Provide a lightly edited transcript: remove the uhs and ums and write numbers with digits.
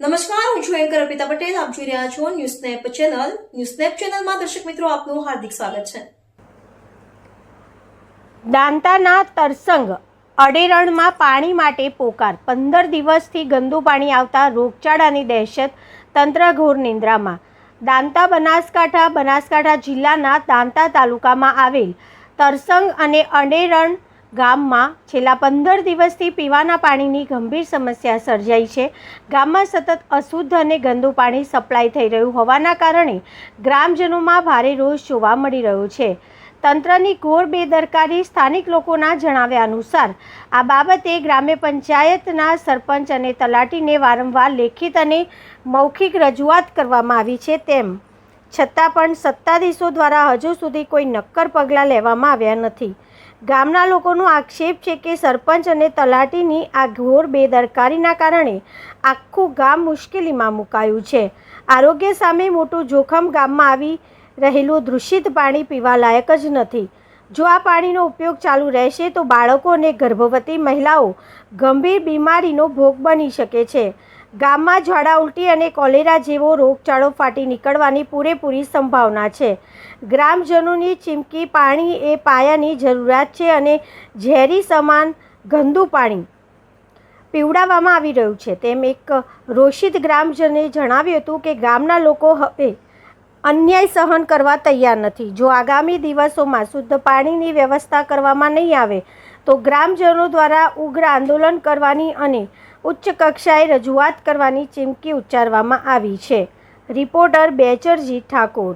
નમસ્કાર, હું છું એન્કર અર્પિતા પટેલ. આપ જોઈ રહ્યા છો ન્યૂઝનેપ ચેનલ. ન્યૂઝનેપ ચેનલમાં દર્શક મિત્રો આપનું હાર્દિક સ્વાગત છે. દાંતાના તરસંગ અડેરણમાં પાણી માટે પોકાર. 15 દિવસથી ગંદુ પાણી આવતા રોગચાળાની દહેશત, તંત્ર ઘોર નિંદ્રામાં. દાંતા બનાસકાંઠા જિલ્લાના દાંતા તાલુકામાં આવેલ તરસંગ અને અડેરણ ગામમાં છેલ્લા 15 દિવસથી પીવાના પાણીની ગંભીર સમસ્યા સર્જાઈ છે. ગામમાં સતત અશુદ્ધ અને ગંદુ પાણી સપ્લાય થઈ રહ્યું હોવાના કારણે ગ્રામજનોમાં ભારે રોષ જોવા મળી રહ્યો છે. તંત્રની ઘોર બેદરકારી. સ્થાનિક લોકોના જણાવ્યા અનુસાર આ બાબતે ગ્રામ્ય પંચાયતના સરપંચ અને તલાટીને વારંવાર લેખિત અને મૌખિક રજૂઆત કરવામાં આવી છે. તેમ છતાં પણ સત્તાધીશો દ્વારા હજુ સુધી કોઈ નક્કર પગલાં લેવામાં આવ્યા નથી. ગામના લોકોનો આક્ષેપ છે કે સરપંચ અને તલાટીની આ ઘોર બેદરકારીના કારણે આખું ગામ મુશ્કેલીમાં મુકાયું છે. આરોગ્ય સામે મોટું જોખમ. ગામમાં આવી રહેલું દૂષિત પાણી પીવા લાયક જ નથી. જો આ પાણીનો ઉપયોગ ચાલુ રહેશે તો બાળકો અને ગર્ભવતી મહિલાઓ ગંભીર બીમારીનો ભોગ બની શકે છે. ગામમાં ઝાડા ઉલટી અને કોલેરા જેવો રોગચાળો ફાટી નીકળવાની પૂરેપૂરી સંભાવના છે. ગ્રામજનોની ચીમકી. પાણી એ પાયાની જરૂરિયાત છે અને ઝેરી સમાન ગંદુ પાણી પીવડાવવામાં આવી રહ્યું છે. તેમ એક રોષિત ગ્રામજને જણાવ્યું હતું કે ગામના લોકો હવે અન્યાય સહન કરવા તૈયાર નથી. જો આગામી દિવસોમાં શુદ્ધ પાણીની વ્યવસ્થા કરવામાં નહીં આવે તો ગ્રામજનો દ્વારા ઉગ્ર આંદોલન કરવાની અને ઉચ્ચ કક્ષાએ રજૂઆત કરવાની ચીમકી ઉચ્ચારવામાં આવી છે. રિપોર્ટર બેચરજી ઠાકોર.